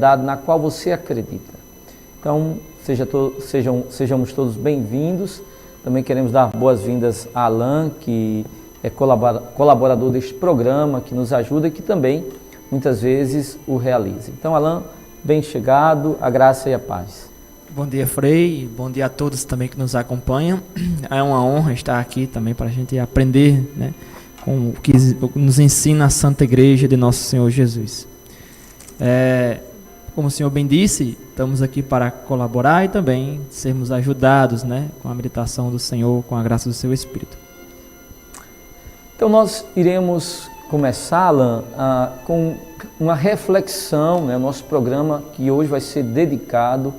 verdade na qual você acredita. Então, sejamos todos bem-vindos. Também queremos dar boas-vindas a Alan, que é colaborador deste programa, que nos ajuda e que também, muitas vezes, o realiza. Então, Alan, bem chegado, a graça e a paz. Bom dia, Frei, bom dia a todos também que nos acompanham. É uma honra estar aqui também para a gente aprender, né, com o que nos ensina a Santa Igreja de Nosso Senhor Jesus. Como o Senhor bem disse, estamos aqui para colaborar e também sermos ajudados, né, com a meditação do Senhor, com a graça do Seu Espírito. Então nós iremos começar, Alan, com uma reflexão, né, nosso programa que hoje vai ser dedicado,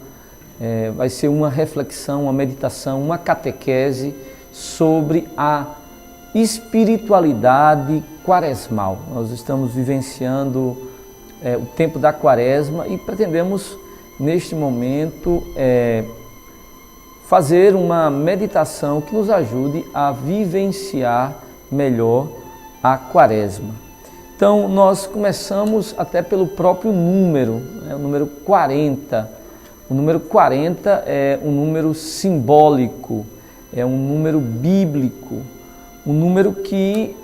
vai ser uma reflexão, uma meditação, uma catequese sobre a espiritualidade quaresmal. Nós estamos vivenciando o tempo da quaresma e pretendemos, neste momento, fazer uma meditação que nos ajude a vivenciar melhor a quaresma. Então, nós começamos até pelo próprio número, o número 40. O número 40 é um número simbólico, é um número bíblico, um número que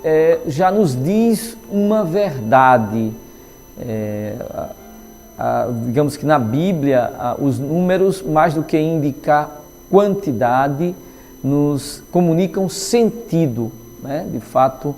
já nos diz uma verdade. Digamos que na Bíblia, os números, mais do que indicar quantidade, nos comunicam sentido, né? De fato,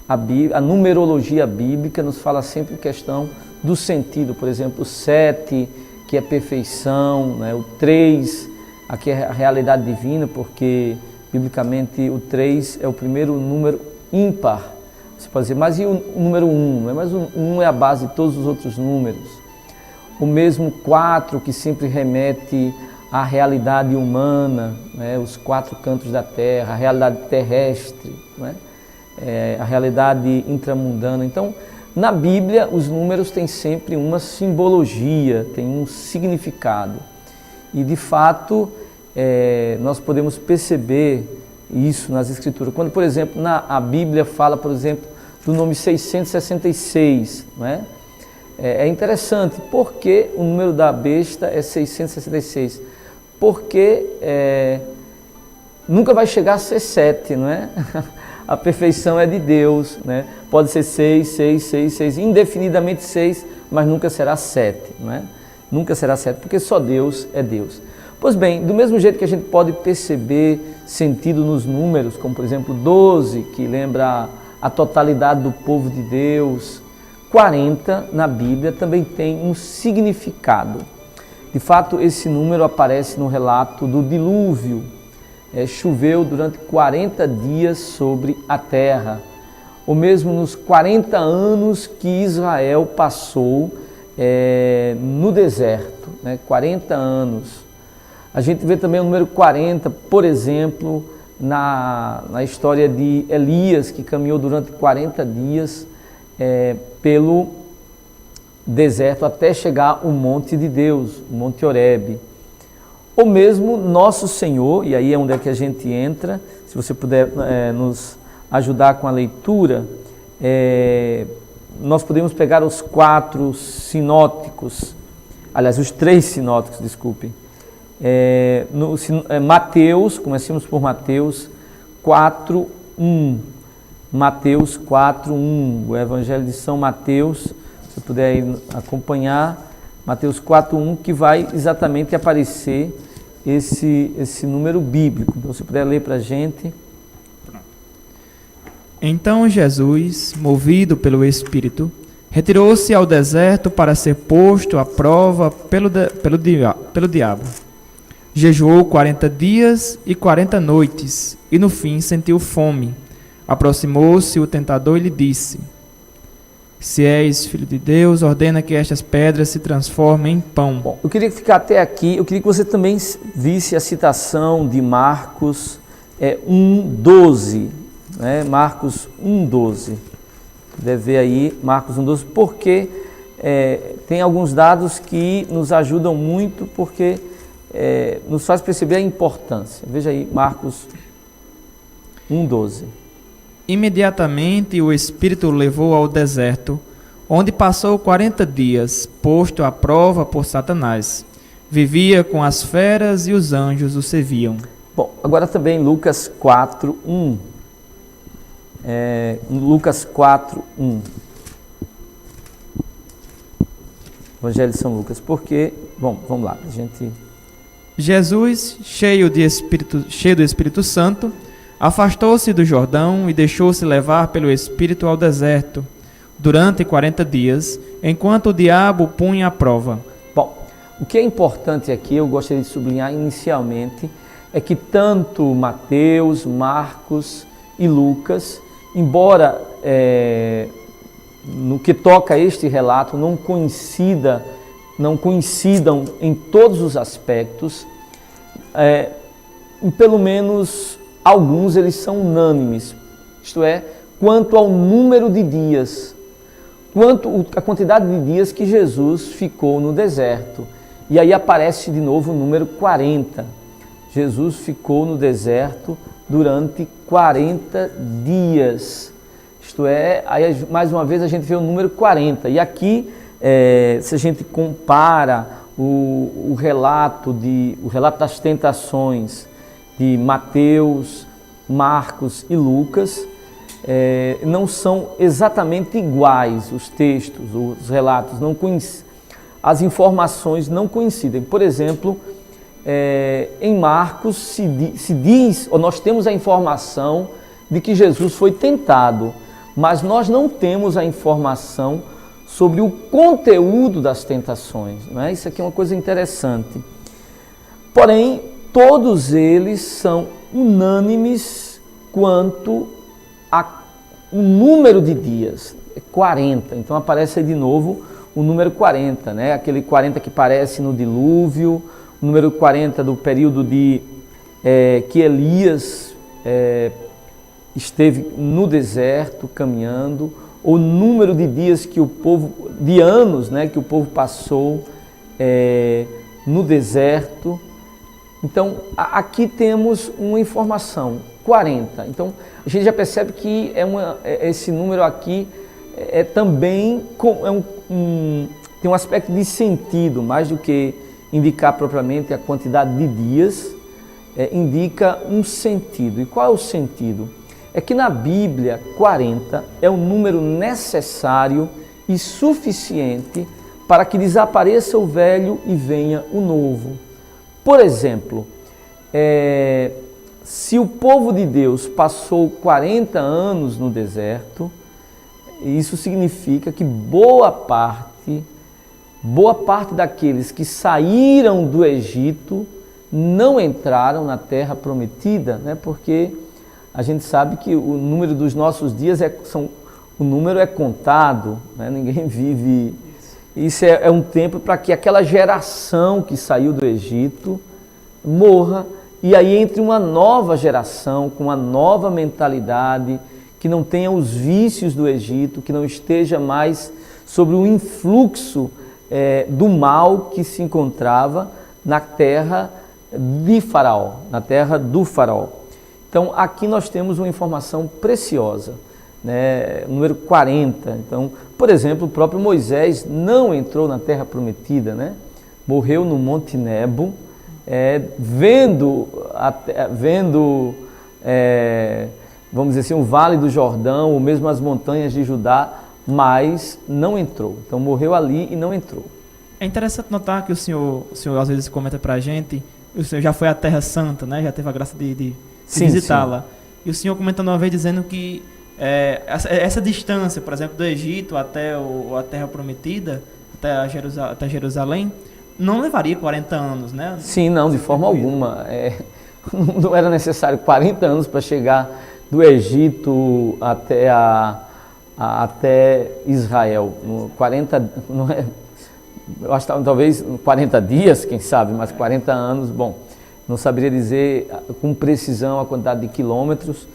a numerologia bíblica nos fala sempre em questão do sentido. Por exemplo, o 7, que é perfeição, né? O 3, aqui é a realidade divina, porque biblicamente o 3 é o primeiro número ímpar. Você pode dizer, mas e o número 1? Mas o 1 é a base de todos os outros números. O mesmo 4, que sempre remete à realidade humana, né? Os 4 cantos da terra, a realidade terrestre, né? A realidade intramundana. Então, na Bíblia, os números têm sempre uma simbologia, têm um significado. E, de fato, nós podemos perceber isso nas Escrituras. Quando, por exemplo, a Bíblia fala, por exemplo, do nome 666, não é? É interessante, porque o número da besta é 666? Porque nunca vai chegar a ser 7, não é? A perfeição é de Deus, né? Pode ser 6, 6, 6, 6, indefinidamente 6, mas nunca será 7, não é? Nunca será 7, porque só Deus é Deus. Pois bem, do mesmo jeito que a gente pode perceber sentido nos números, como por exemplo 12, que lembra a totalidade do povo de Deus, 40 na Bíblia também tem um significado. De fato, esse número aparece no relato do dilúvio. Choveu durante 40 dias sobre a terra, ou mesmo nos 40 anos que Israel passou no deserto, né? 40 anos. A gente vê também o número 40, por exemplo, na história de Elias, que caminhou durante 40 dias pelo deserto até chegar ao monte de Deus, o Monte Horebe. Ou mesmo Nosso Senhor, e aí é onde é que a gente entra, se você puder nos ajudar com a leitura, nós podemos pegar os 4 sinóticos, aliás, os 3 sinóticos, desculpem. Mateus, comecemos por Mateus 4:1. Mateus 4:1, o Evangelho de São Mateus, se puder aí acompanhar, Mateus 4:1, que vai exatamente aparecer esse número bíblico. Então, se puder ler para a gente. Então Jesus, movido pelo Espírito, retirou-se ao deserto para ser posto à prova pelo diabo. Jejuou 40 dias e 40 noites, e no fim sentiu fome. Aproximou-se o tentador e lhe disse: Se és filho de Deus, ordena que estas pedras se transformem em pão. Bom, eu queria ficar até aqui, eu queria que você também visse a citação de Marcos 1:12, né? Marcos 1:12. Deve ver aí Marcos 1:12, porque tem alguns dados que nos ajudam muito, porque nos faz perceber a importância. Veja aí Marcos 1:12. Imediatamente o Espírito o levou ao deserto, onde passou 40 dias, posto à prova por Satanás. Vivia com as feras e os anjos o serviam. Bom, agora também Lucas 4:1. Lucas 4:1. Evangelho de São Lucas, porque... Bom, vamos lá, a gente... Jesus, cheio do Espírito Santo, afastou-se do Jordão e deixou-se levar pelo Espírito ao deserto, durante 40 dias, enquanto o diabo o punha à prova. Bom, o que é importante aqui, eu gostaria de sublinhar inicialmente, é que tanto Mateus, Marcos e Lucas, embora no que toca a este relato não coincidam em todos os aspectos, pelo menos alguns eles são unânimes, isto é, quanto ao número de dias, quanto a quantidade de dias que Jesus ficou no deserto. E aí aparece de novo o número 40. Jesus ficou no deserto durante 40 dias. Isto é, aí mais uma vez a gente vê o número 40. E aqui, se a gente compara o relato das tentações de Mateus, Marcos e Lucas, não são exatamente iguais os textos, os relatos, as informações não coincidem. Por exemplo, em Marcos se diz, ou nós temos a informação de que Jesus foi tentado, mas nós não temos a informação sobre o conteúdo das tentações. Não é? Isso aqui é uma coisa interessante. Porém, todos eles são unânimes quanto o número de dias, 40. Então aparece aí de novo o número 40, né? Aquele 40 que aparece no dilúvio, o número 40 do período que Elias esteve no deserto caminhando, o número de dias de anos, né, que o povo passou no deserto. Então aqui temos uma informação, 40. Então a gente já percebe que esse número aqui também tem um aspecto de sentido, mais do que indicar propriamente a quantidade de dias, indica um sentido. E qual é o sentido? É que na Bíblia 40 é um número necessário e suficiente para que desapareça o velho e venha o novo. Por exemplo, se o povo de Deus passou 40 anos no deserto, isso significa que boa parte daqueles que saíram do Egito não entraram na terra prometida, né? Porque a gente sabe que o número dos nossos dias o número é contado, né? Ninguém vive. Isso é um tempo para que aquela geração que saiu do Egito morra e aí entre uma nova geração com uma nova mentalidade, que não tenha os vícios do Egito, que não esteja mais sobre o influxo do mal que se encontrava na terra de Faraó, na terra do Faraó. Então aqui nós temos uma informação preciosa, né? Número 40. Então, por exemplo, o próprio Moisés não entrou na terra prometida, né? Morreu no Monte Nebo, vendo vamos dizer assim, o Vale do Jordão, ou mesmo as montanhas de Judá, mas não entrou. Então morreu ali e não entrou. É interessante notar que o senhor às vezes comenta pra gente, o senhor já foi à Terra Santa, né? Já teve a graça de visitá-la. Sim. E o senhor comentando uma vez dizendo que essa distância, por exemplo, do Egito até a Terra Prometida, até Jerusalém, não levaria 40 anos, né? Sim, não, de forma alguma. Não era necessário 40 anos para chegar do Egito até Israel. 40, não é, eu acho que talvez 40 dias, quem sabe, mas 40 anos, bom, não saberia dizer com precisão a quantidade de quilômetros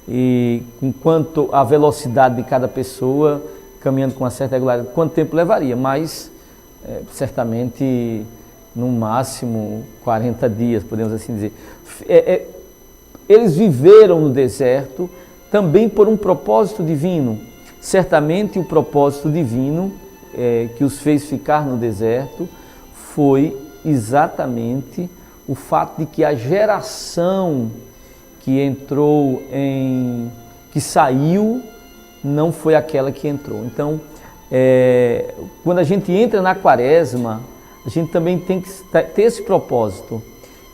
e quanto a velocidade de cada pessoa, caminhando com uma certa regularidade, quanto tempo levaria, mas certamente no máximo 40 dias, podemos assim dizer. Eles viveram no deserto também por um propósito divino. certamente o propósito divino que os fez ficar no deserto foi exatamente o fato de que a geração que saiu não foi aquela que entrou. Então, quando a gente entra na quaresma, a gente também tem que ter esse propósito,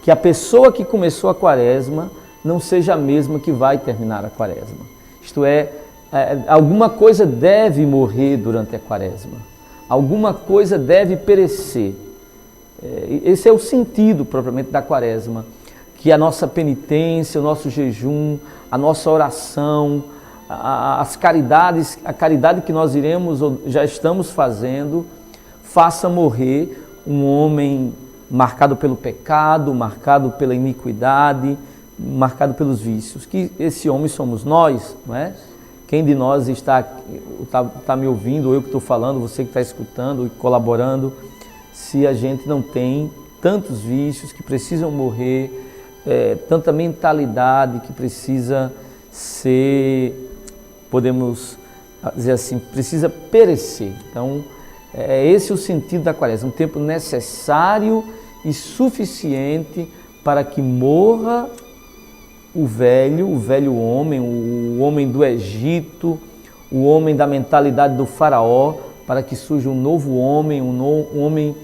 que a pessoa que começou a quaresma não seja a mesma que vai terminar a quaresma. Isto é, alguma coisa deve morrer durante a quaresma, alguma coisa deve perecer. Esse é o sentido propriamente da quaresma, que a nossa penitência, o nosso jejum, a nossa oração, a caridade que nós iremos ou já estamos fazendo, faça morrer um homem marcado pelo pecado, marcado pela iniquidade, marcado pelos vícios, que esse homem somos nós, não é? Quem de nós está me ouvindo, ou eu que estou falando, você que está escutando e colaborando, se a gente não tem tantos vícios que precisam morrer, tanta mentalidade que precisa ser, podemos dizer assim, precisa perecer. Então, é esse o sentido da quaresma, um tempo necessário e suficiente para que morra o velho homem, o homem do Egito, o homem da mentalidade do faraó, para que surja um novo homem, um homem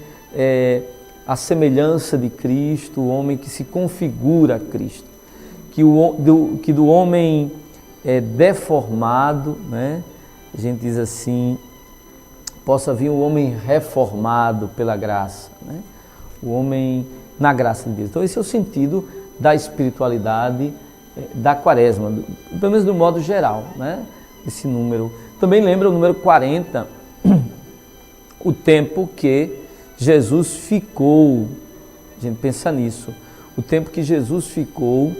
à semelhança de Cristo, o homem que se configura a Cristo. Que do homem deformado, né? A gente diz assim, possa vir um homem reformado pela graça, né? O homem na graça de Deus. Então esse é o sentido da espiritualidade da quaresma, pelo menos do modo geral, né? Esse número. Também lembra o número 40, o tempo que Jesus ficou, a gente pensa nisso, o tempo que Jesus ficou,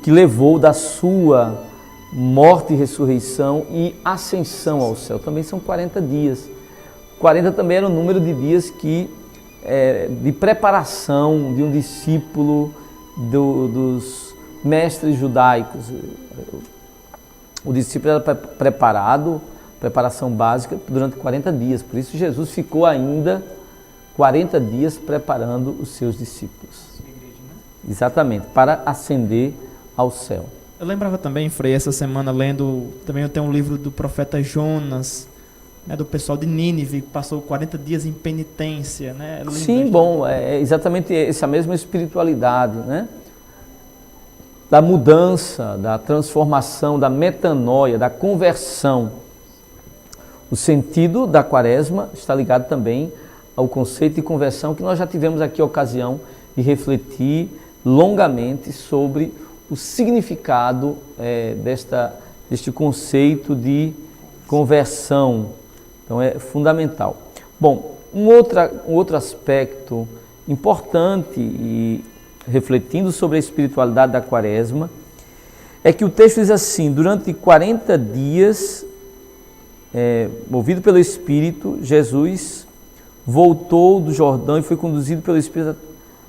que levou da sua morte e ressurreição e ascensão ao céu. Também são 40 dias. 40 também era o número de dias de preparação de um discípulo dos mestres judaicos. O discípulo era preparado, preparação básica, durante 40 dias. Por isso Jesus ficou ainda 40 dias preparando os seus discípulos. Exatamente, para ascender ao céu. Eu lembrava também, Frei, essa semana lendo, também eu tenho um livro do profeta Jonas, né, do pessoal de Nínive, que passou 40 dias em penitência, né? Sim, bom, é exatamente essa mesma espiritualidade, né? Da mudança, da transformação, da metanoia, da conversão. O sentido da quaresma está ligado também ao conceito de conversão, que nós já tivemos aqui a ocasião de refletir longamente sobre o significado deste conceito de conversão. Então é fundamental. Bom, um outro aspecto importante e refletindo sobre a espiritualidade da quaresma é que o texto diz assim: durante 40 dias, movido pelo Espírito, Jesus voltou do Jordão e foi conduzido pelo Espírito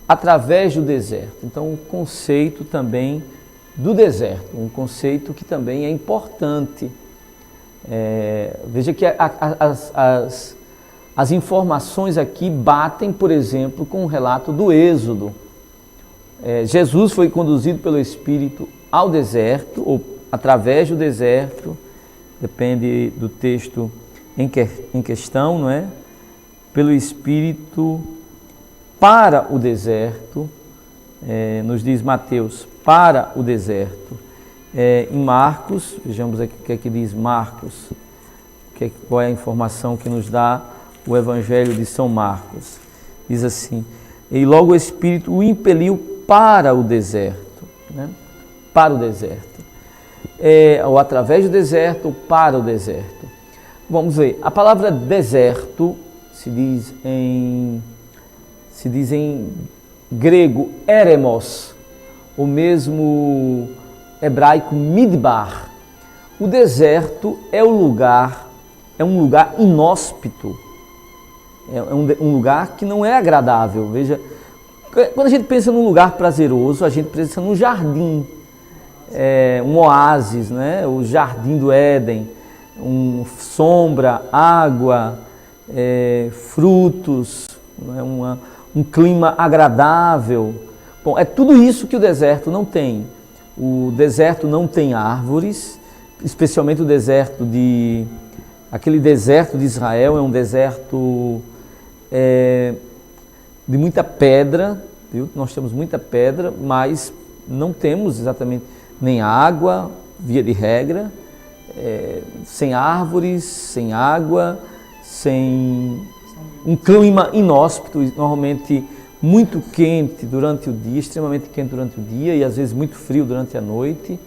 através do deserto. Então, o conceito também do deserto, um conceito que também é importante. Veja que as informações aqui batem, por exemplo, com o relato do Êxodo. Jesus foi conduzido pelo Espírito ao deserto, ou através do deserto, depende do texto em questão, não é? Pelo Espírito para o deserto, nos diz Mateus, para o deserto. Em Marcos, vejamos aqui o que é que diz Marcos, qual é a informação que nos dá o Evangelho de São Marcos. Diz assim: e logo o Espírito o impeliu para o deserto, né? Para o deserto. Ou através do deserto, ou para o deserto. Vamos ver, a palavra deserto se diz em grego eremos, o mesmo hebraico midbar. O deserto é um lugar inóspito, um lugar que não é agradável. Veja, quando a gente pensa num lugar prazeroso, a gente pensa num jardim. um oásis, né? O jardim do Éden, sombra, água, frutos, né? Um clima agradável. Bom, é tudo isso que o deserto não tem. O deserto não tem árvores, especialmente aquele deserto de Israel é um deserto de muita pedra, viu? Nós temos muita pedra, mas não temos exatamente nem água, via de regra, sem árvores, sem água, sem um clima inóspito, normalmente muito quente durante o dia, extremamente quente durante o dia e às vezes muito frio durante a noite.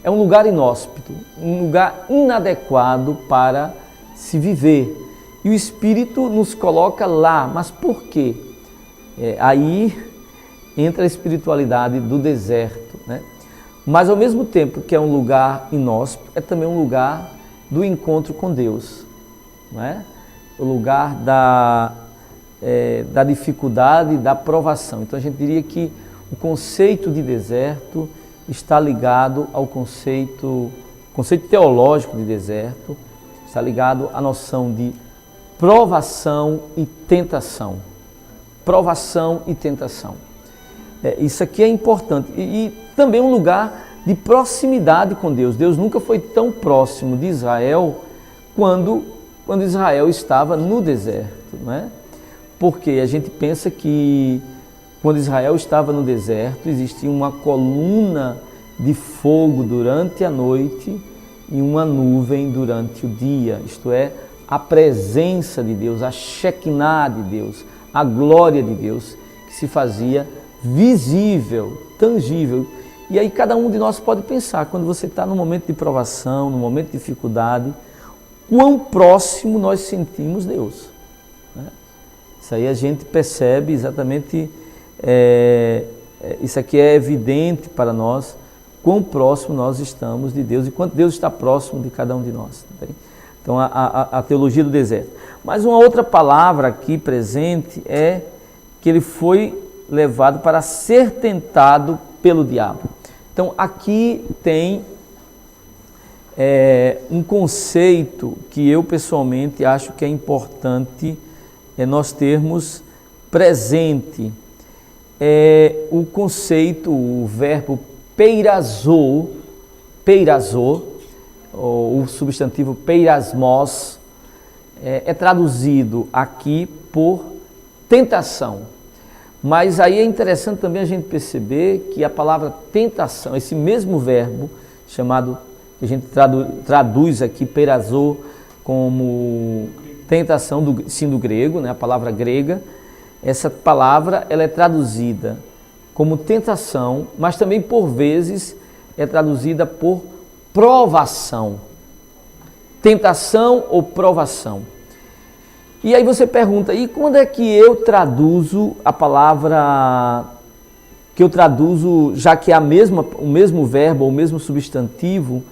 É um lugar inóspito, um lugar inadequado para se viver. E o Espírito nos coloca lá, mas por quê? Aí entra a espiritualidade do deserto, né? Mas ao mesmo tempo que é um lugar inóspito, é também um lugar do encontro com Deus, não é? O lugar da dificuldade, da provação. Então a gente diria que o conceito de deserto está ligado ao conceito teológico de deserto, está ligado à noção de provação e tentação. Provação e tentação. Isso aqui é importante. E também um lugar de proximidade com Deus. Deus nunca foi tão próximo de Israel quando Israel estava no deserto, não é? Porque a gente pensa que quando Israel estava no deserto, existia uma coluna de fogo durante a noite e uma nuvem durante o dia, isto é, a presença de Deus, a Shekinah de Deus, a glória de Deus que se fazia visível, tangível. E aí cada um de nós pode pensar, quando você está num momento de provação, num momento de dificuldade, quão próximo nós sentimos Deus. Isso aí a gente percebe exatamente, isso aqui é evidente para nós, quão próximo nós estamos de Deus e quanto Deus está próximo de cada um de nós. Tá? Então a teologia do deserto. Mas uma outra palavra aqui presente é que ele foi levado para ser tentado pelo diabo. Então aqui tem um conceito que eu pessoalmente acho que é importante nós termos presente. O conceito, o verbo peirazô, ou o substantivo peirasmos, é traduzido aqui por tentação. Mas aí é interessante também a gente perceber que a palavra tentação, esse mesmo verbo chamado, que a gente traduz aqui peirazô como tentação, do grego, né, a palavra grega, essa palavra ela é traduzida como tentação, mas também por vezes é traduzida por provação. Tentação ou provação. E aí você pergunta, e quando é que eu traduzo a palavra, já que é o mesmo verbo, ou o mesmo substantivo,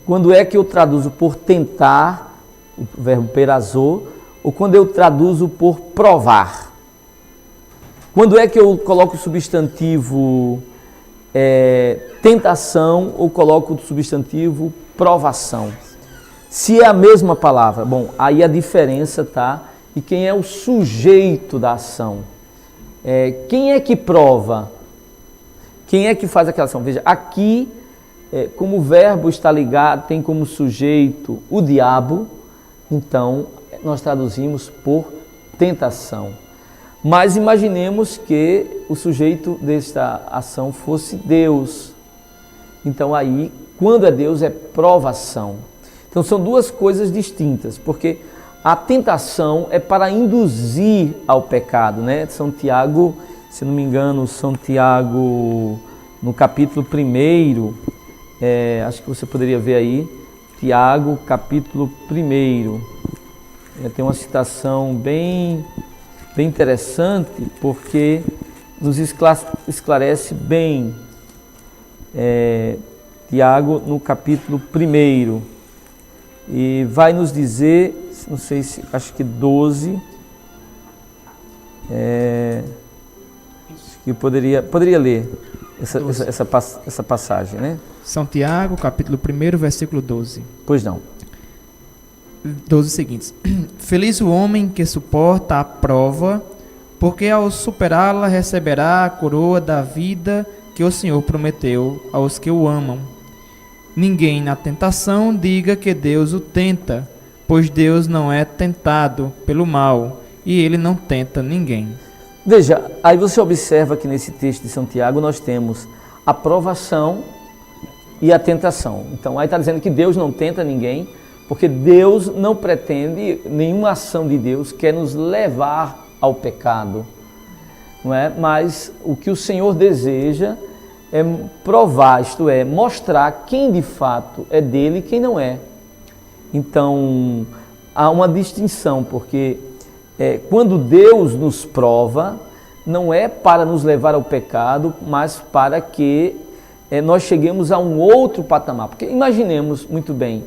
quando é que eu traduzo por tentar, o verbo perazô, ou quando eu traduzo por provar? Quando é que eu coloco o substantivo tentação ou coloco o substantivo provação? Se é a mesma palavra, bom, aí a diferença está. E quem é o sujeito da ação? Quem é que prova? Quem é que faz aquela ação? Veja, aqui, como o verbo está ligado, tem como sujeito o diabo, então nós traduzimos por tentação. Mas imaginemos que o sujeito desta ação fosse Deus. Então aí, quando é Deus, é provação. Então são duas coisas distintas, porque a tentação é para induzir ao pecado, né? São Tiago, se não me engano, São Tiago, no capítulo 1, acho que você poderia ver aí, Tiago, capítulo 1. Tem uma citação bem interessante, porque nos esclarece bem. Tiago, no capítulo 1, e vai nos dizer, não sei se, acho que 12, acho que poderia ler. essa passagem, né? São Tiago, capítulo 1, versículo 12. Pois não. 12 seguintes. Feliz o homem que suporta a prova, porque ao superá-la receberá a coroa da vida que o Senhor prometeu aos que o amam. Ninguém na tentação diga que Deus o tenta, pois Deus não é tentado pelo mal, e ele não tenta ninguém. Veja, aí você observa que nesse texto de São Tiago nós temos a provação e a tentação. Então aí está dizendo que Deus não tenta ninguém, porque Deus não pretende, nenhuma ação de Deus quer nos levar ao pecado, não é? Mas o que o Senhor deseja é provar, isto é, mostrar quem de fato é dele e quem não é. Então, há uma distinção, porque quando Deus nos prova, não é para nos levar ao pecado, mas para que nós cheguemos a um outro patamar. Porque imaginemos muito bem,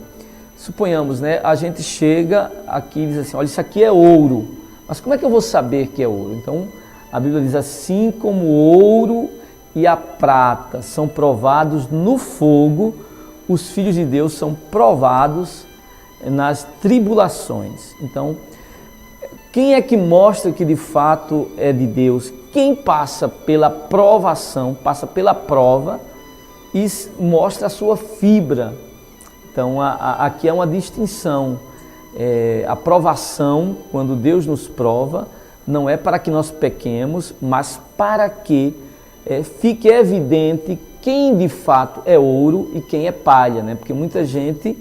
suponhamos, né, a gente chega aqui e diz assim, olha, isso aqui é ouro, mas como é que eu vou saber que é ouro? Então, a Bíblia diz assim, como o ouro e a prata são provados no fogo, os filhos de Deus são provados nas tribulações. Então, quem é que mostra que de fato é de Deus? Quem passa pela provação, passa pela prova e mostra a sua fibra. Então, aqui é uma distinção. A provação, quando Deus nos prova, não é para que nós pequemos, mas para que fique evidente quem de fato é ouro e quem é palha, né? Porque muita gente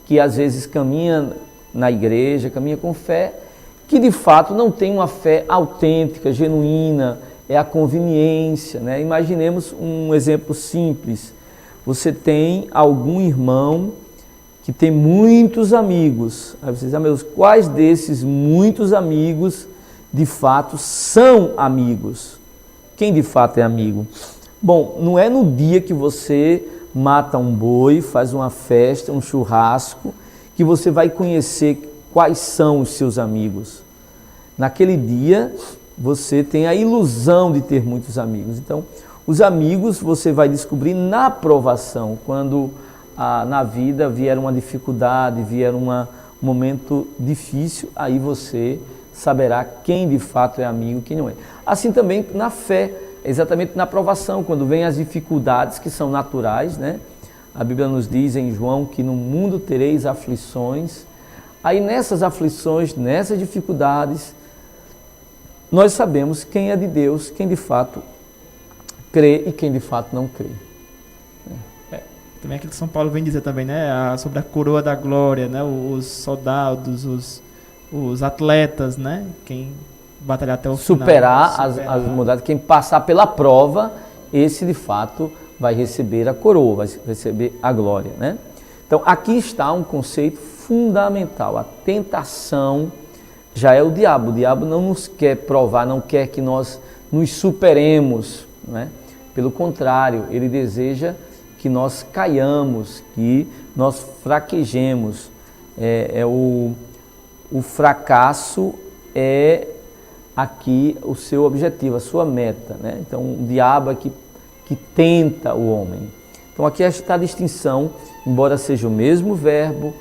que às vezes caminha na igreja, caminha com fé, que de fato não tem uma fé autêntica, genuína, é a conveniência, né? Imaginemos um exemplo simples. Você tem algum irmão que tem muitos amigos. Aí você diz, meus, quais desses muitos amigos de fato são amigos? Quem de fato é amigo? Bom, não é no dia que você mata um boi, faz uma festa, um churrasco, que você vai conhecer quais são os seus amigos. Naquele dia, você tem a ilusão de ter muitos amigos. Então, os amigos você vai descobrir na provação, quando na vida vier uma dificuldade, vier um momento difícil, aí você saberá quem de fato é amigo e quem não é. Assim também na fé, exatamente na provação, quando vem as dificuldades que são naturais, né? A Bíblia nos diz em João que no mundo tereis aflições. Aí nessas aflições, nessas dificuldades, nós sabemos quem é de Deus, quem de fato crê e quem de fato não crê. Também aquilo que São Paulo vem dizer também, né? Sobre a coroa da glória, né? Os soldados, os atletas, né? Quem batalhar até o final. Superar as mudanças, quem passar pela prova, esse de fato vai receber a coroa, vai receber a glória, né? Então aqui está um conceito fundamental. A tentação já é o diabo. O diabo não nos quer provar, não quer que nós nos superemos, né? Pelo contrário, ele deseja que nós caiamos, que nós fraquejemos. O fracasso é aqui o seu objetivo, a sua meta, né? Então o diabo é que tenta o homem. Então aqui está a distinção, embora seja o mesmo verbo,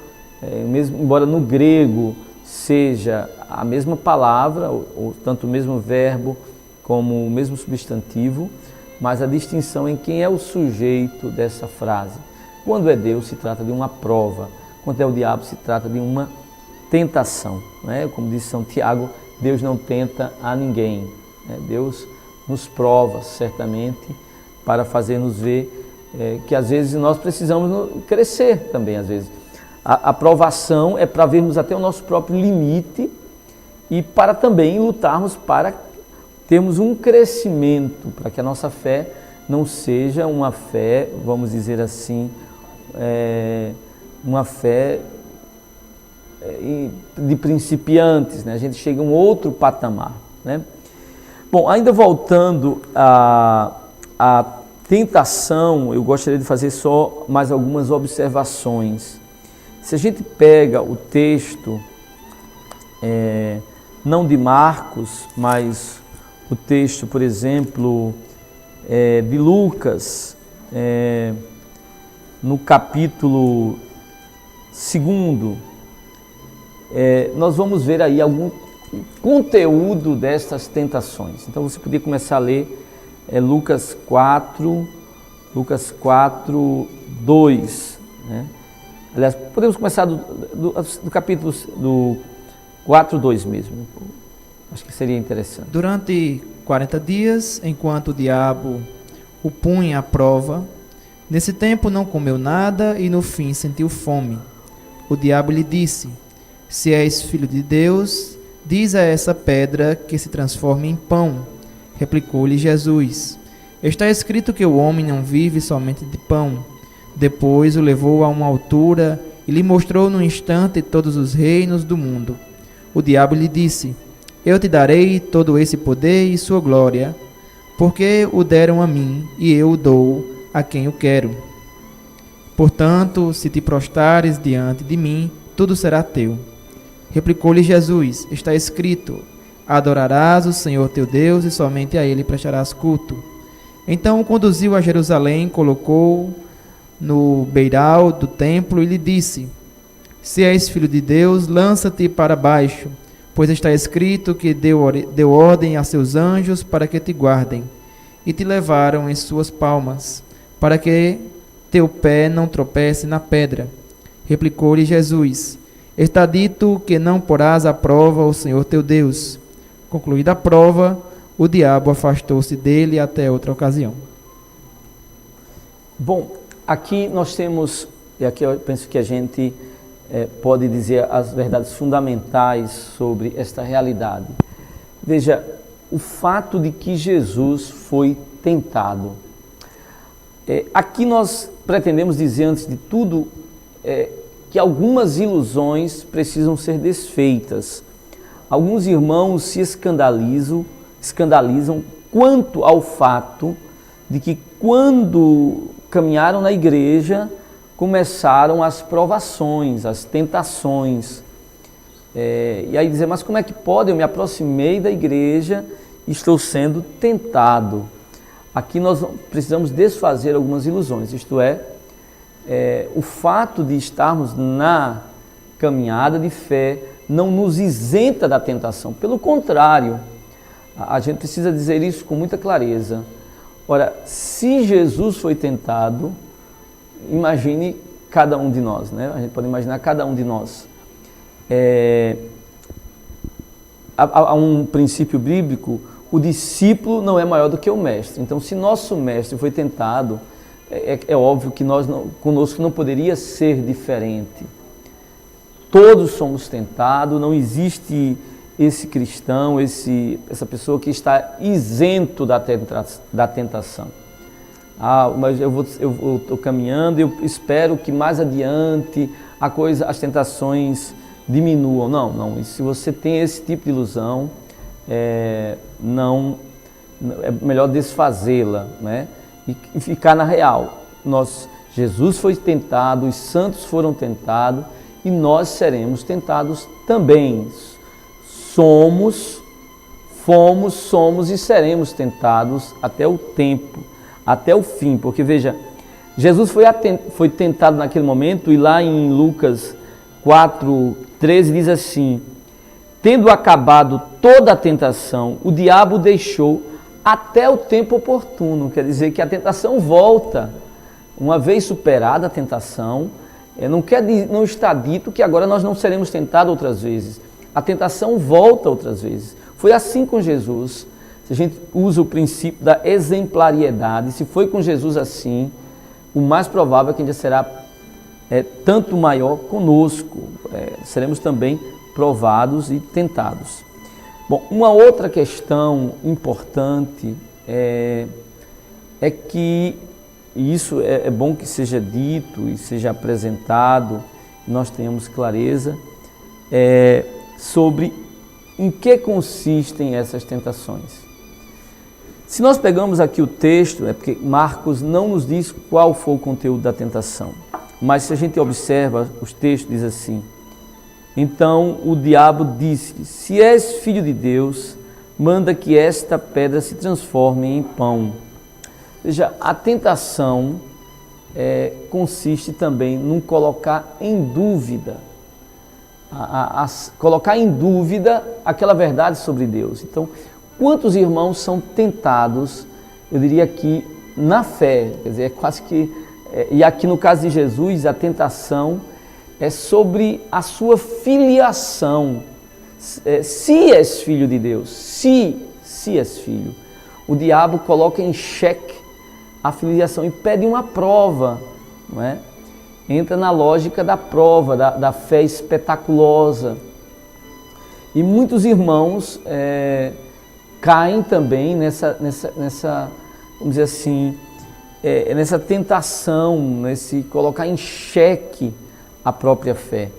embora no grego seja a mesma palavra, ou tanto o mesmo verbo como o mesmo substantivo, mas a distinção em quem é o sujeito dessa frase. Quando é Deus, se trata de uma prova. Quando é o diabo, se trata de uma tentação, né? Como diz São Tiago, Deus não tenta a ninguém, né? Deus nos prova, certamente, para fazer-nos ver que às vezes nós precisamos crescer também, às vezes. A provação é para vermos até o nosso próprio limite e para também lutarmos para termos um crescimento, para que a nossa fé não seja uma fé, vamos dizer assim, uma fé de principiantes, né? A gente chega a um outro patamar, né? Bom, ainda voltando à tentação, eu gostaria de fazer só mais algumas observações. Se a gente pega o texto, não de Marcos, mas o texto, por exemplo, de Lucas, no capítulo 2, nós vamos ver aí algum conteúdo destas tentações. Então você podia começar a ler Lucas 4, 2, né? Aliás, podemos começar do capítulo do 4, 2 mesmo. Acho que seria interessante. Durante 40 dias, enquanto o diabo o punha à prova, nesse tempo não comeu nada e no fim sentiu fome. O diabo lhe disse: se és filho de Deus, diz a essa pedra que se transforme em pão. Replicou-lhe Jesus: está escrito que o homem não vive somente de pão. Depois o levou a uma altura e lhe mostrou num instante todos os reinos do mundo. O diabo lhe disse: eu te darei todo esse poder e sua glória, porque o deram a mim e eu o dou a quem o quero. Portanto, se te prostrares diante de mim, tudo será teu. Replicou-lhe Jesus: está escrito: adorarás o Senhor teu Deus e somente a ele prestarás culto. Então o conduziu a Jerusalém, colocou no beiral do templo e lhe disse: se és filho de Deus, lança-te para baixo, pois está escrito que deu ordem a seus anjos para que te guardem, e te levaram em suas palmas, para que teu pé não tropece na pedra. Replicou-lhe Jesus: está dito que não porás à prova o Senhor teu Deus. Concluída a prova, o diabo afastou-se dele até outra ocasião. Bom, aqui nós temos, e aqui eu penso que a gente pode dizer as verdades fundamentais sobre esta realidade. Veja, o fato de que Jesus foi tentado. Aqui nós pretendemos dizer, antes de tudo, que algumas ilusões precisam ser desfeitas. Alguns irmãos se escandalizam quanto ao fato de que quando caminharam na igreja, começaram as provações, as tentações. E aí dizer, mas como é que pode? Eu me aproximei da igreja e estou sendo tentado. Aqui nós precisamos desfazer algumas ilusões, isto é, o fato de estarmos na caminhada de fé não nos isenta da tentação. Pelo contrário, a gente precisa dizer isso com muita clareza. Ora, se Jesus foi tentado, imagine cada um de nós, né? A gente pode imaginar cada um de nós. Há um princípio bíblico: o discípulo não é maior do que o mestre. Então, se nosso mestre foi tentado, é óbvio que conosco não poderia ser diferente. Todos somos tentados, não existe esse cristão, essa pessoa que está isento da tentação. Mas eu estou caminhando, eu espero que mais adiante as tentações diminuam. Não. E se você tem esse tipo de ilusão, é melhor desfazê-la, né? E ficar na real. Jesus foi tentado, os santos foram tentados e nós seremos tentados também. Somos e seremos tentados até o tempo, até o fim, porque veja, Jesus foi tentado naquele momento, e lá em Lucas 4:13 diz assim: tendo acabado toda a tentação, o diabo deixou até o tempo oportuno. Quer dizer que a tentação volta. Uma vez superada a tentação, não está dito que agora nós não seremos tentados outras vezes. A tentação volta outras vezes. Foi assim com Jesus. Se a gente usa o princípio da exemplariedade, se foi com Jesus assim, o mais provável é que ainda será tanto maior conosco. Seremos também provados e tentados. Bom, uma outra questão importante é que, e isso é bom que seja dito e seja apresentado, nós tenhamos clareza sobre em que consistem essas tentações. Se nós pegamos aqui o texto, porque Marcos não nos diz qual foi o conteúdo da tentação, mas se a gente observa, os textos diz assim: então o diabo disse: se és filho de Deus, manda que esta pedra se transforme em pão. Veja, a tentação consiste também em colocar em dúvida, colocar em dúvida aquela verdade sobre Deus. Então, quantos irmãos são tentados, eu diria aqui, na fé, quer dizer, é quase que, e aqui no caso de Jesus, a tentação é sobre a sua filiação, se és filho de Deus, se és filho. O diabo coloca em xeque a filiação e pede uma prova, não é? Entra na lógica da prova, da fé espetaculosa. E muitos irmãos caem também nessa, vamos dizer assim, nessa tentação, nesse colocar em xeque a própria fé.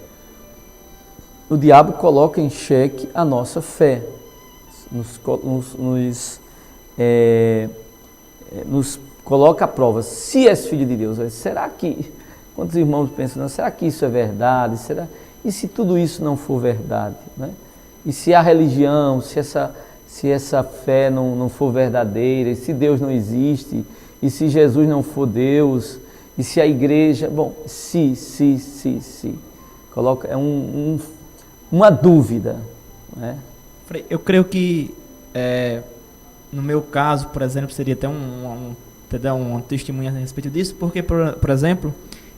O diabo coloca em xeque a nossa fé, nos coloca a prova, se és filho de Deus. Será que, quantos irmãos pensam, será que isso é verdade? E se tudo isso não for verdade? Né? E se a religião, se essa fé não for verdadeira, e se Deus não existe, e se Jesus não for Deus, e se a igreja... Bom, se. Coloca, uma dúvida. Né? Eu creio que, no meu caso, por exemplo, seria até um testemunho a respeito disso, porque, por exemplo,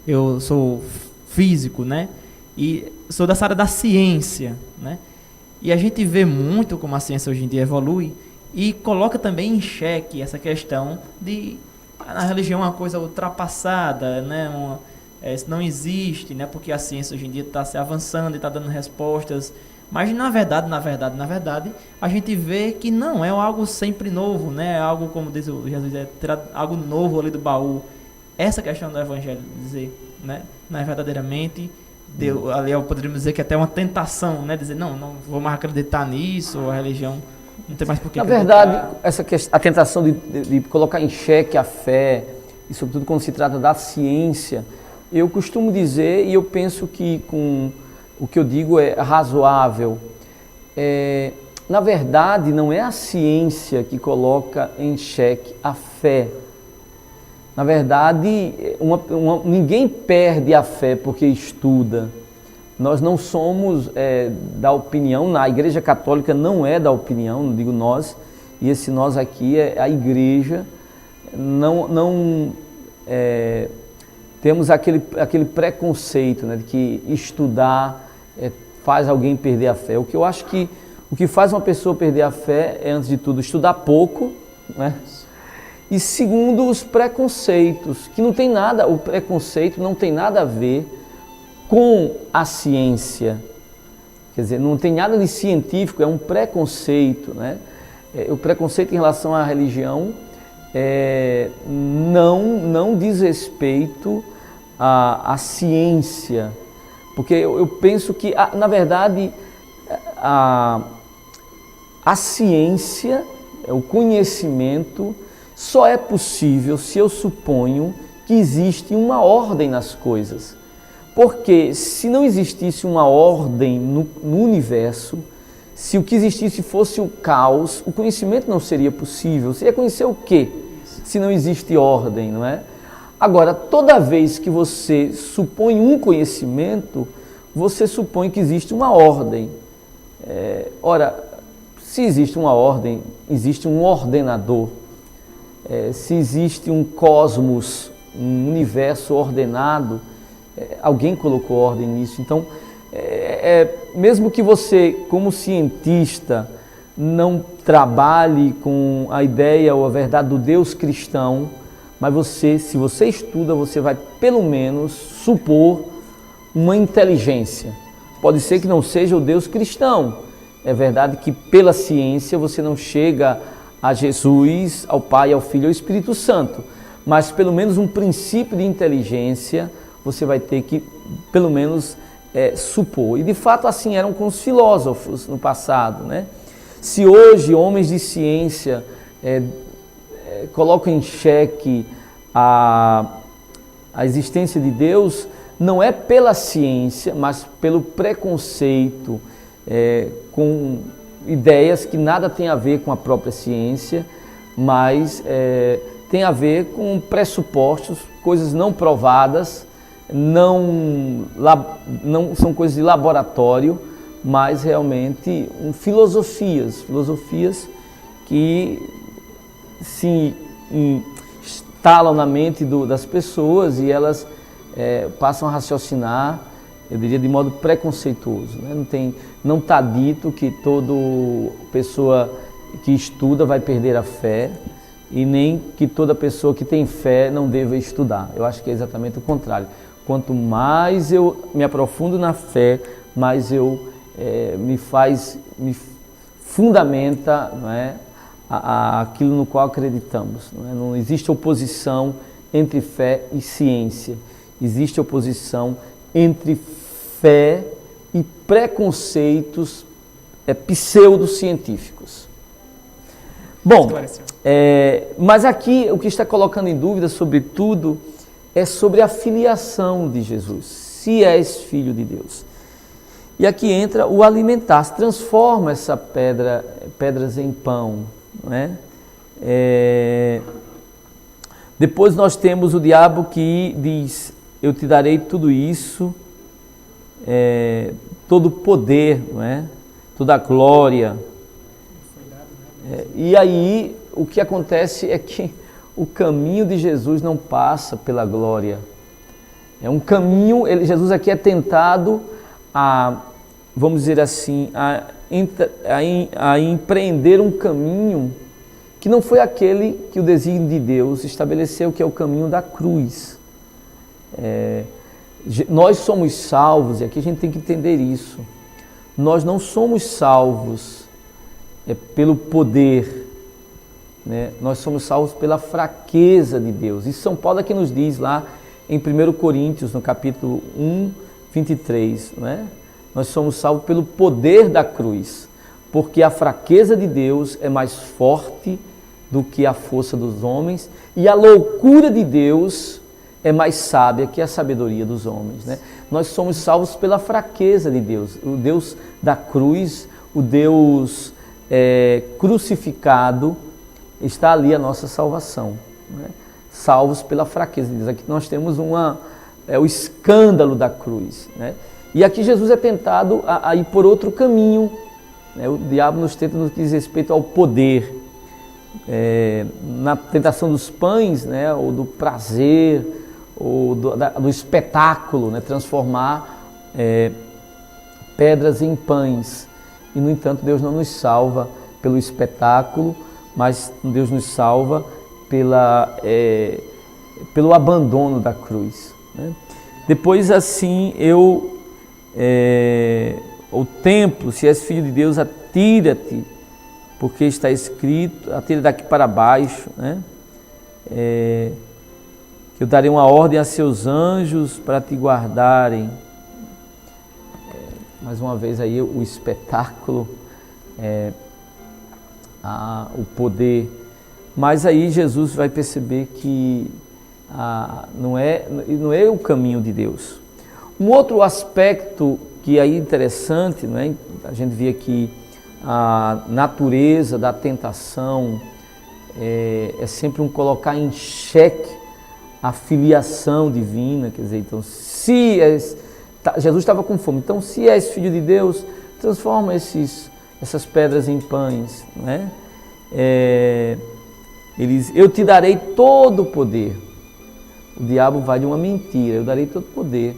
eu sou físico, né? E sou dessa área da ciência, né? E a gente vê muito como a ciência hoje em dia evolui e coloca também em xeque essa questão de a religião é uma coisa ultrapassada, né? Isso não existe, né? Porque a ciência hoje em dia está se avançando e está dando respostas. Mas na verdade, a gente vê que não é algo sempre novo, né? É algo, como diz o Jesus, algo novo ali do baú. Essa questão do evangelho, dizer, né? Não é verdadeiramente, ali poderíamos dizer que até uma tentação, né? Dizer, não vou mais acreditar nisso, a religião não tem mais por que acreditar. Na verdade, a tentação de colocar em xeque a fé, e sobretudo quando se trata da ciência, eu costumo dizer, e eu penso que com o que eu digo é razoável. Na verdade, não é a ciência que coloca em xeque a fé. Na verdade, ninguém perde a fé porque estuda. Nós não somos da opinião, a Igreja Católica não é da opinião, não digo nós, e esse nós aqui é a Igreja, temos aquele preconceito, né, de que estudar faz alguém perder a fé. O que eu acho que o que faz uma pessoa perder a fé é, antes de tudo, estudar pouco, né? E segundo, os preconceitos, que não tem nada, o preconceito não tem nada a ver com a ciência. Quer dizer, não tem nada de científico, é um preconceito, né? O preconceito em relação à religião não diz respeito à ciência, porque eu penso que, na verdade, a ciência, o conhecimento, só é possível se eu suponho que existe uma ordem nas coisas. Porque se não existisse uma ordem no universo, se o que existisse fosse o caos, o conhecimento não seria possível. Você ia conhecer o quê? Se não existe ordem, não é? Agora, toda vez que você supõe um conhecimento, você supõe que existe uma ordem. Ora, se existe uma ordem, existe um ordenador. Se existe um cosmos, um universo ordenado, alguém colocou ordem nisso. Então, mesmo que você, como cientista, não trabalhe com a ideia ou a verdade do Deus cristão, mas se você estuda, você vai pelo menos supor uma inteligência. Pode ser que não seja o Deus cristão. É verdade que pela ciência você não chega a Jesus, ao Pai, ao Filho e ao Espírito Santo, mas pelo menos um princípio de inteligência você vai ter que, pelo menos, supor. E de fato assim eram com os filósofos no passado, né? Se hoje homens de ciência colocam em xeque a existência de Deus, não é pela ciência, mas pelo preconceito, com ideias que nada tem a ver com a própria ciência, mas tem a ver com pressupostos, coisas não provadas, não são coisas de laboratório, mas realmente filosofias que se instalam na mente das pessoas e elas passam a raciocinar, eu diria, de modo preconceituoso, né? Não está dito que toda pessoa que estuda vai perder a fé e nem que toda pessoa que tem fé não deva estudar. Eu acho que é exatamente o contrário. Quanto mais eu me aprofundo na fé, mais eu me fundamenta, não é, aquilo no qual acreditamos. Não é? Não existe oposição entre fé e ciência. Existe oposição entre fé e preconceitos pseudocientíficos. Bom, mas aqui o que está colocando em dúvida, sobretudo, é sobre a filiação de Jesus. Se és filho de Deus. E aqui entra o alimentar-se, transforma essa pedras em pão. Não é? Depois nós temos o diabo que diz, eu te darei tudo isso, todo o poder, não é? Toda a glória. E aí o que acontece é que o caminho de Jesus não passa pela glória. É um caminho, Jesus aqui é tentado vamos dizer assim, a empreender um caminho que não foi aquele que o desígnio de Deus estabeleceu, que é o caminho da cruz. Nós somos salvos, e aqui a gente tem que entender isso. Nós não somos salvos pelo poder, né? Nós somos salvos pela fraqueza de Deus. E São Paulo aqui nos diz lá em 1 Coríntios, no capítulo 1, 23, né? Nós somos salvos pelo poder da cruz, porque a fraqueza de Deus é mais forte do que a força dos homens, e a loucura de Deus é mais sábia que a sabedoria dos homens, né? Nós somos salvos pela fraqueza de Deus, o Deus da cruz, o Deus crucificado, está ali a nossa salvação, né? Salvos pela fraqueza de Deus. Aqui nós temos o escândalo da cruz, né? E aqui Jesus é tentado a ir por outro caminho, né? O diabo nos tenta no que diz respeito ao poder, na tentação dos pães, né? Ou do prazer, ou do espetáculo, né? Transformar pedras em pães. E, no entanto, Deus não nos salva pelo espetáculo, mas Deus nos salva pelo abandono da cruz, né? Depois, assim, o templo, se és filho de Deus, atira-te, porque está escrito, atira daqui para baixo, né? Que eu darei uma ordem a seus anjos para te guardarem. Mais uma vez aí o espetáculo, o poder. Mas aí Jesus vai perceber que não é o caminho de Deus. Um outro aspecto que aí é interessante, né? A gente vê aqui a natureza da tentação, é sempre um colocar em xeque a filiação divina, quer dizer, então, Jesus estava com fome, então se és filho de Deus, transforma essas pedras em pães, né? Eu te darei todo o poder. O diabo vai de uma mentira, eu darei todo o poder.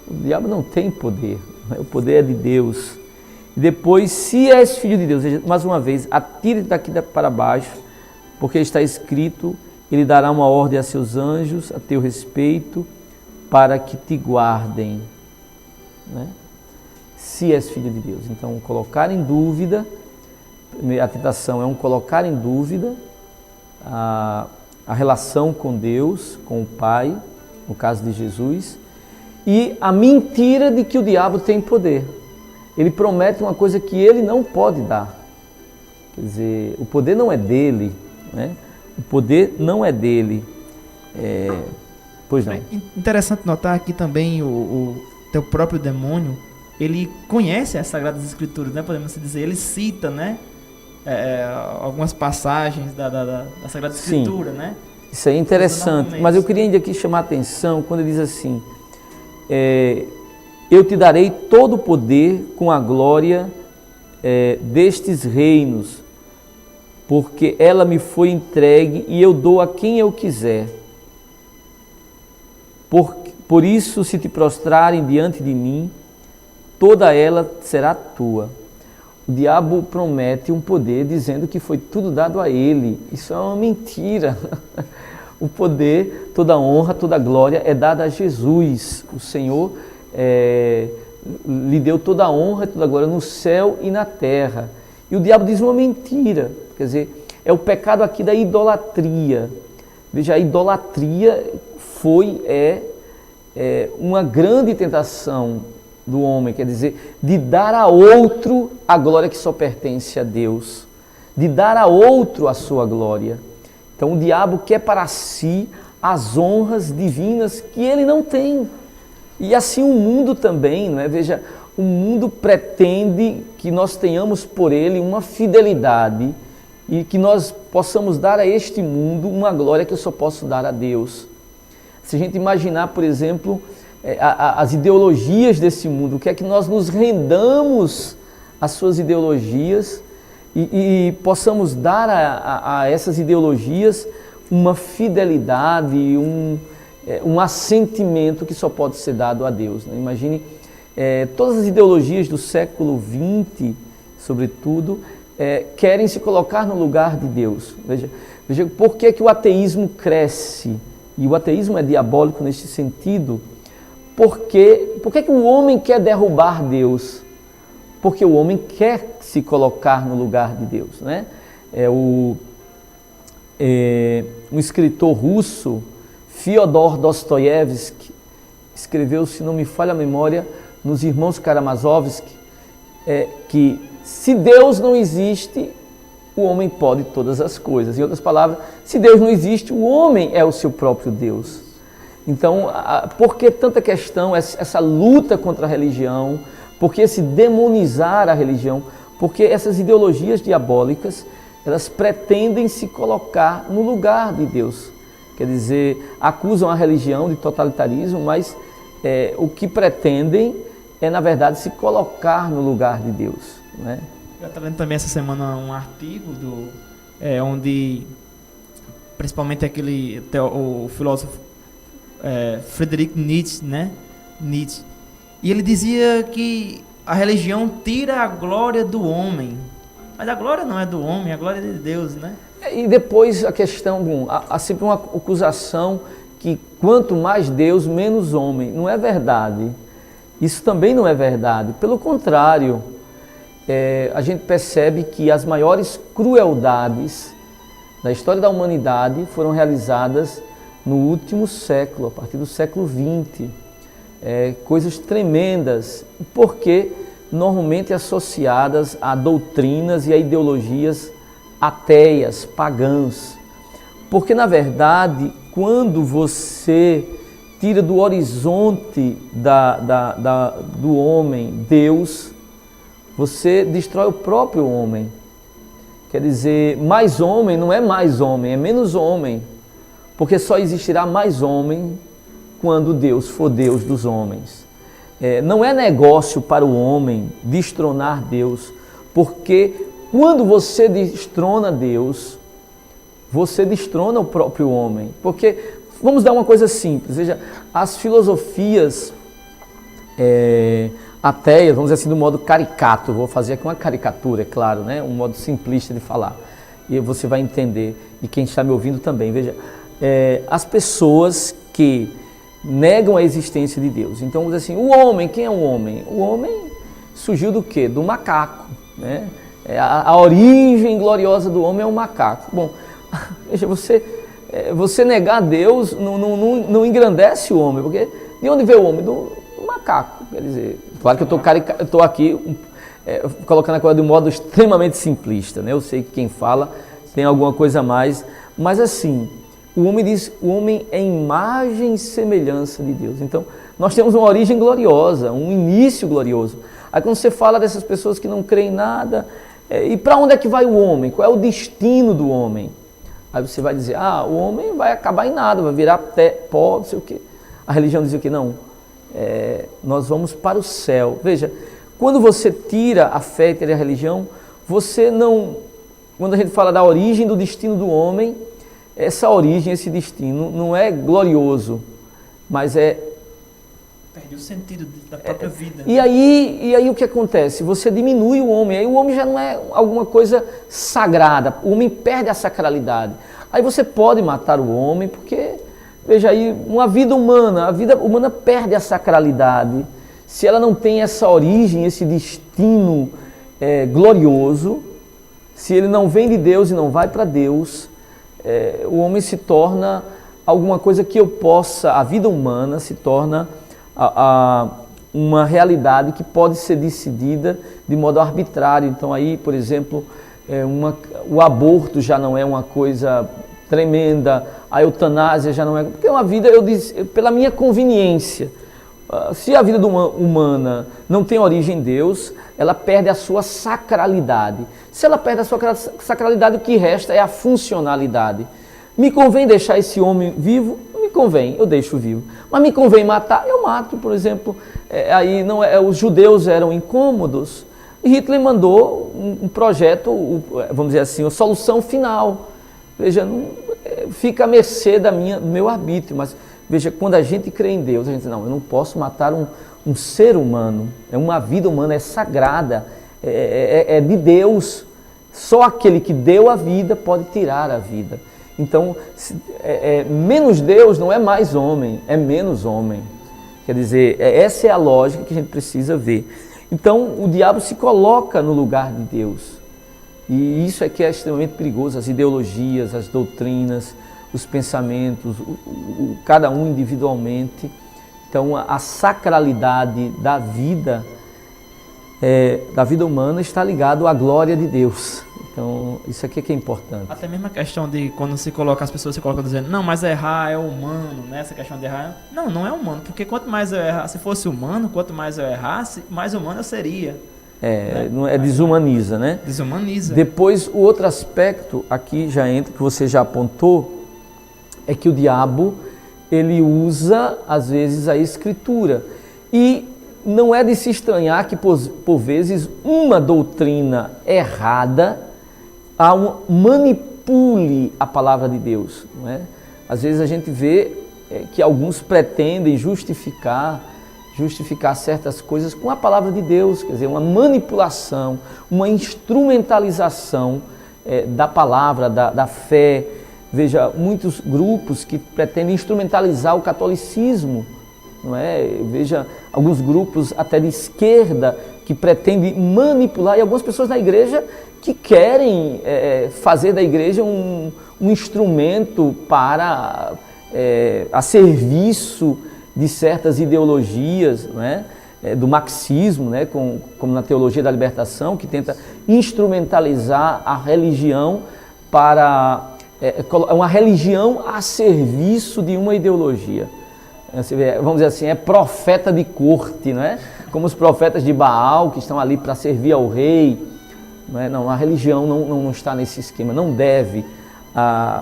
O diabo não tem poder, né? O poder é de Deus. E depois, se és filho de Deus, mais uma vez, atire daqui para baixo, porque está escrito, ele dará uma ordem a seus anjos a teu respeito, para que te guardem, né? Se és filho de Deus. Então, colocar em dúvida, a tentação é um colocar em dúvida a relação com Deus, com o Pai, no caso de Jesus, e a mentira de que o diabo tem poder. Ele promete uma coisa que ele não pode dar. Quer dizer, o poder não é dele, né? O poder não é dele. Pois não. É interessante notar aqui também o teu próprio demônio, ele conhece as Sagradas Escrituras, né? Podemos dizer, ele cita, né? Algumas passagens da Sagrada Escritura, né? Isso aí é interessante, mas eu queria ainda aqui chamar a atenção quando ele diz assim, eu te darei todo o poder com a glória destes reinos, porque ela me foi entregue e eu dou a quem eu quiser. Por isso, se te prostrarem diante de mim, toda ela será tua. O diabo promete um poder dizendo que foi tudo dado a ele. Isso é uma mentira. O poder, toda a honra, toda a glória é dada a Jesus. O Senhor lhe deu toda a honra e toda a glória no céu e na terra. E o diabo diz uma mentira. Quer dizer, é o pecado aqui da idolatria. Veja, a idolatria é uma grande tentação do homem, quer dizer, de dar a outro a glória que só pertence a Deus, de dar a outro a sua glória. Então o diabo quer para si as honras divinas que ele não tem. E assim o mundo também, não é? Veja, o mundo pretende que nós tenhamos por ele uma fidelidade e que nós possamos dar a este mundo uma glória que eu só posso dar a Deus. Se a gente imaginar, por exemplo, as ideologias desse mundo, o que é que nós nos rendamos às suas ideologias e possamos dar a essas ideologias uma fidelidade, um assentimento que só pode ser dado a Deus. Né? Imagine todas as ideologias do século XX, sobretudo, querem se colocar no lugar de Deus. Veja por que o ateísmo cresce, e o ateísmo é diabólico neste sentido. Por que o homem quer derrubar Deus? Porque o homem quer se colocar no lugar de Deus. Né? Um escritor russo, Fyodor Dostoiévski, escreveu, se não me falha a memória, nos Irmãos Karamazovski, que se Deus não existe, o homem pode todas as coisas. Em outras palavras, se Deus não existe, o homem é o seu próprio Deus. Então, por que tanta questão, essa luta contra a religião? Por que esse demonizar a religião? Porque essas ideologias diabólicas, elas pretendem se colocar no lugar de Deus. Quer dizer, acusam a religião de totalitarismo, mas o que pretendem é, na verdade, se colocar no lugar de Deus. Né? Eu estava lendo também essa semana um artigo onde, principalmente o filósofo Friedrich Nietzsche, né? Nietzsche, e ele dizia que a religião tira a glória do homem, mas a glória não é do homem, a glória é de Deus, né? E depois a questão, há sempre uma acusação que quanto mais Deus, menos homem. Não é verdade. Isso também não é verdade. Pelo contrário, a gente percebe que as maiores crueldades da história da humanidade foram realizadas no último século, a partir do século XX. Coisas tremendas, porque normalmente associadas a doutrinas e a ideologias ateias, pagãs. Porque, na verdade, quando você tira do horizonte do homem Deus, você destrói o próprio homem. Quer dizer, mais homem não é mais homem, é menos homem. Porque só existirá mais homem quando Deus for Deus dos homens. Não é negócio para o homem destronar Deus, porque quando você destrona Deus, você destrona o próprio homem. Porque, vamos dar uma coisa simples, veja, as filosofias ateias, vamos dizer assim, do modo caricato, vou fazer aqui uma caricatura, é claro, né? Um modo simplista de falar, e você vai entender, e quem está me ouvindo também, veja, as pessoas que negam a existência de Deus. Então, vamos dizer assim, o homem, quem é o homem? O homem surgiu do quê? Do macaco, né? A origem gloriosa do homem é o macaco. Bom, veja, você negar Deus não engrandece o homem, porque de onde veio o homem? Do macaco. Quer dizer, claro que eu estou aqui colocando a coisa de um modo extremamente simplista, né? Eu sei que quem fala tem alguma coisa a mais, mas assim, o homem diz, o homem é imagem e semelhança de Deus. Então, nós temos uma origem gloriosa, um início glorioso. Aí quando você fala dessas pessoas que não creem em nada, e para onde é que vai o homem? Qual é o destino do homem? Aí você vai dizer, o homem vai acabar em nada, vai virar pó, não sei o quê. A religião diz o quê? Não, nós vamos para o céu. Veja, quando você tira a fé e tira a religião, você não... Quando a gente fala da origem do destino do homem, essa origem, esse destino, não é glorioso, mas perde o sentido da própria vida. E aí o que acontece? Você diminui o homem, aí o homem já não é alguma coisa sagrada, o homem perde a sacralidade. Aí você pode matar o homem, porque, veja aí, uma vida humana, a vida humana perde a sacralidade. Se ela não tem essa origem, esse destino glorioso, se ele não vem de Deus e não vai para Deus, o homem se torna alguma coisa que a vida humana se torna uma realidade que pode ser decidida de modo arbitrário. Então aí, por exemplo, o aborto já não é uma coisa tremenda, a eutanásia já não é... Porque é uma vida, pela minha conveniência, se a vida humana não tem origem em Deus, ela perde a sua sacralidade. Se ela perde a sua sacralidade, o que resta é a funcionalidade. Me convém deixar esse homem vivo? Me convém, eu deixo vivo. Mas me convém matar? Eu mato, por exemplo. Aí não os judeus eram incômodos. E Hitler mandou um projeto, vamos dizer assim, a solução final. Veja, fica à mercê do meu arbítrio, mas veja, quando a gente crê em Deus, a gente diz, não, eu não posso matar um ser humano, uma vida humana, é sagrada, é de Deus. Só aquele que deu a vida pode tirar a vida. Então, menos Deus não é mais homem, é menos homem. Quer dizer, essa é a lógica que a gente precisa ver. Então, o diabo se coloca no lugar de Deus. E isso é que é extremamente perigoso, as ideologias, as doutrinas, os pensamentos, cada um individualmente. Então, a sacralidade da vida humana está ligado à glória de Deus. Então, isso aqui é que é importante. Até mesmo a questão de quando as pessoas se colocam dizendo, não, mas errar é humano, né? Essa questão de errar, não é humano, porque quanto mais eu errasse, se fosse humano, quanto mais eu errasse, mais humano eu seria. Desumaniza, né? Desumaniza. Depois, o outro aspecto aqui já entra, que você já apontou, é que o diabo, ele usa, às vezes, a escritura. E não é de se estranhar que, por vezes, uma doutrina errada manipule a palavra de Deus. Não é? Às vezes a gente vê que alguns pretendem justificar certas coisas com a palavra de Deus, quer dizer, uma manipulação, uma instrumentalização da palavra, da fé. Veja, muitos grupos que pretendem instrumentalizar o catolicismo, não é? Veja, alguns grupos até de esquerda que pretendem manipular, e algumas pessoas na igreja que querem fazer da igreja um instrumento para a serviço de certas ideologias, não é? Do marxismo, né? Como na teologia da libertação, que tenta instrumentalizar a religião para uma religião a serviço de uma ideologia. Vamos dizer assim, profeta de corte, não é? Como os profetas de Baal, que estão ali para servir ao rei. Não é? Não, a religião não está nesse esquema, não deve,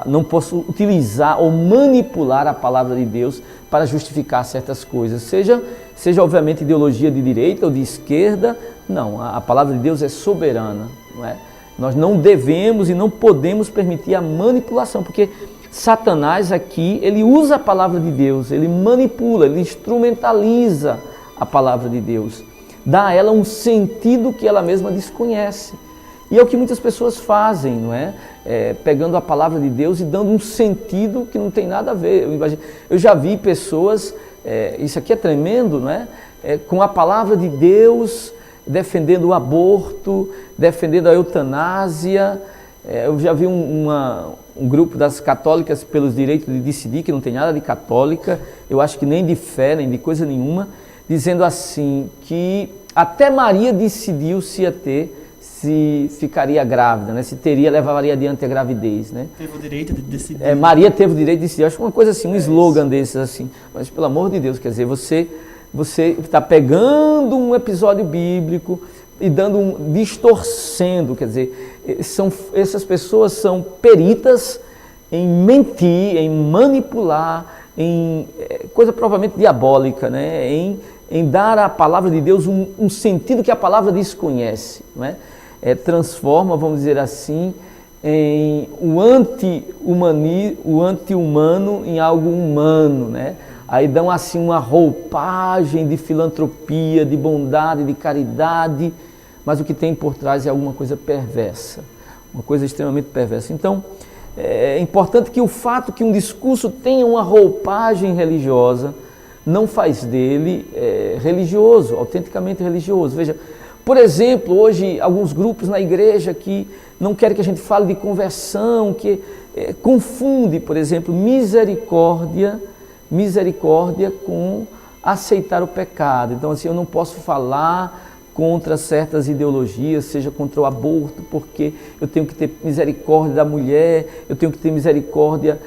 não posso utilizar ou manipular a palavra de Deus para justificar certas coisas, seja obviamente ideologia de direita ou de esquerda. Não, a palavra de Deus é soberana, não é? Nós não devemos e não podemos permitir a manipulação, porque Satanás aqui, ele usa a palavra de Deus, ele manipula, ele instrumentaliza a palavra de Deus, dá a ela um sentido que ela mesma desconhece. E é o que muitas pessoas fazem, não é? Pegando a palavra de Deus e dando um sentido que não tem nada a ver. Eu já vi pessoas, isso aqui é tremendo, não é? Com a palavra de Deus, defendendo o aborto, defendendo a eutanásia. Eu já vi um grupo das católicas pelos direitos de decidir, que não tem nada de católica, eu acho que nem de fé, nem de coisa nenhuma, dizendo assim, que até Maria decidiu se ficaria grávida, né? Se levaria adiante a gravidez, né? Teve o direito de decidir. Maria teve o direito de decidir. Acho que uma coisa assim, um slogan desses assim. Mas pelo amor de Deus, quer dizer, você está pegando um episódio bíblico e distorcendo, quer dizer, essas pessoas são peritas em mentir, em manipular, em coisa provavelmente diabólica, né? Em dar à palavra de Deus um sentido que a palavra desconhece, né? Transforma, vamos dizer assim, em o anti-humano em algo humano, né? Aí dão assim uma roupagem de filantropia, de bondade, de caridade, mas o que tem por trás é alguma coisa perversa, uma coisa extremamente perversa. Então, é importante que o fato que um discurso tenha uma roupagem religiosa não faz dele religioso, autenticamente religioso. Veja, por exemplo, hoje alguns grupos na igreja que não querem que a gente fale de conversão, que confunde, por exemplo, misericórdia com aceitar o pecado. Então, assim, eu não posso falar contra certas ideologias, seja contra o aborto, porque eu tenho que ter misericórdia da mulher, eu tenho que ter misericórdia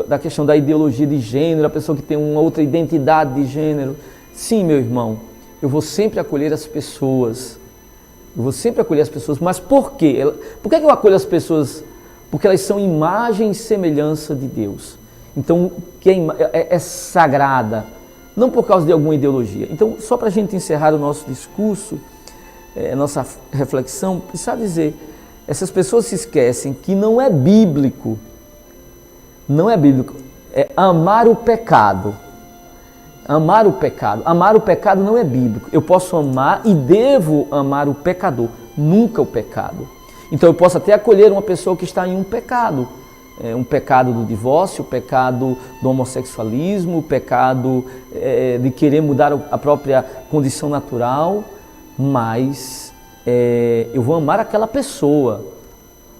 da questão da ideologia de gênero, a pessoa que tem uma outra identidade de gênero. Sim, meu irmão, eu vou sempre acolher as pessoas. Mas por quê? Por que eu acolho as pessoas? Porque elas são imagem e semelhança de Deus. Então, que é sagrada, não por causa de alguma ideologia. Então, só para a gente encerrar o nosso discurso, nossa reflexão, precisa dizer, essas pessoas se esquecem que não é bíblico, é amar o pecado. Amar o pecado não é bíblico. Eu posso amar e devo amar o pecador, nunca o pecado. Então eu posso até acolher uma pessoa que está em um pecado do divórcio, o pecado do homossexualismo, o pecado de querer mudar a própria condição natural, mas eu vou amar aquela pessoa,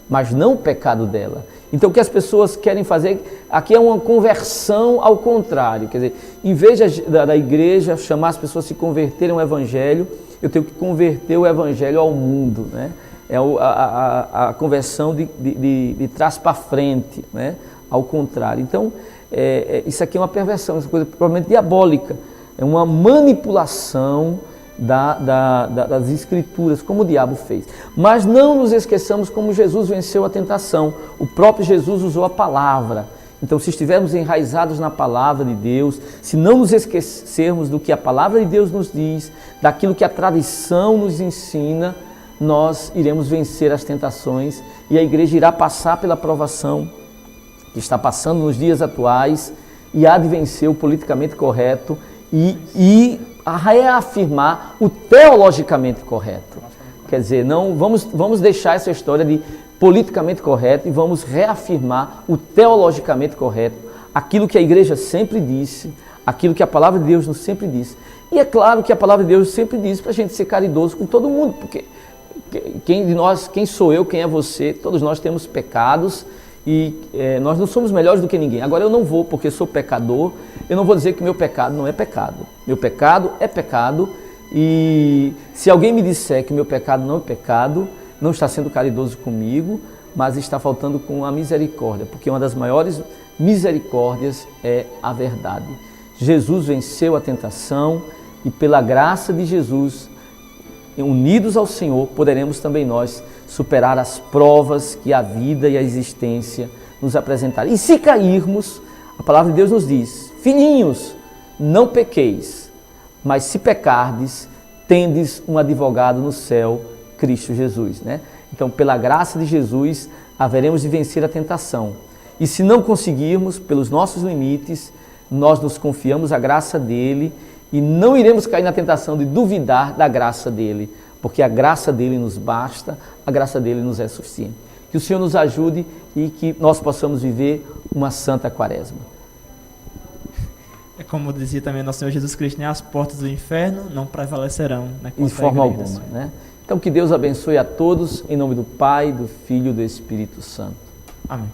mas não o pecado dela. Então o que as pessoas querem fazer aqui é uma conversão ao contrário, quer dizer, em vez da igreja chamar as pessoas a se converterem ao evangelho, eu tenho que converter o evangelho ao mundo, né? É a conversão de trás para frente, né? Ao contrário. Então, isso aqui é uma perversão, essa coisa provavelmente diabólica, é uma manipulação das escrituras, como o diabo fez. Mas não nos esqueçamos como Jesus venceu a tentação. O próprio Jesus usou a palavra. Então, se estivermos enraizados na palavra de Deus, se não nos esquecermos do que a palavra de Deus nos diz, daquilo que a tradição nos ensina, nós iremos vencer as tentações e a igreja irá passar pela provação que está passando nos dias atuais e há de vencer o politicamente correto e a reafirmar o teologicamente correto. Quer dizer, não vamos deixar essa história de politicamente correto e vamos reafirmar o teologicamente correto, aquilo que a igreja sempre disse, aquilo que a palavra de Deus nos sempre disse. E é claro que a palavra de Deus sempre diz para a gente ser caridoso com todo mundo, porque quem de nós, quem sou eu, quem é você, todos nós temos pecados e nós não somos melhores do que ninguém. Agora eu não vou, porque sou pecador, eu não vou dizer que meu pecado não é pecado. Meu pecado é pecado e se alguém me disser que meu pecado não é pecado, não está sendo caridoso comigo, mas está faltando com a misericórdia, porque uma das maiores misericórdias é a verdade. Jesus venceu a tentação e pela graça de Jesus, unidos ao Senhor, poderemos também nós superar as provas que a vida e a existência nos apresentarem. E se cairmos, a palavra de Deus nos diz, filhinhos, não pequeis, mas se pecardes, tendes um advogado no céu, Cristo Jesus, né? Então, pela graça de Jesus, haveremos de vencer a tentação. E se não conseguirmos, pelos nossos limites, nós nos confiamos à graça dele e não iremos cair na tentação de duvidar da graça dele, porque a graça dele nos basta, a graça dele nos é suficiente. Que o Senhor nos ajude e que nós possamos viver uma santa quaresma. É como dizia também nosso Senhor Jesus Cristo, né? As portas do inferno não prevalecerão, né? De forma alguma, né? Então que Deus abençoe a todos, em nome do Pai, do Filho e do Espírito Santo. Amém.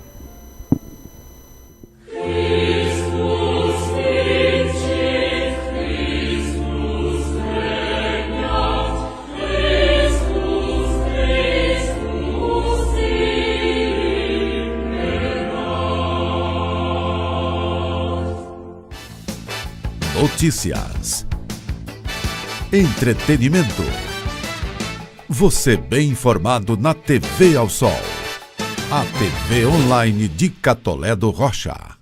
Notícias, entretenimento. Você bem informado na TV ao Sol. A TV Online de Catolé do Rocha.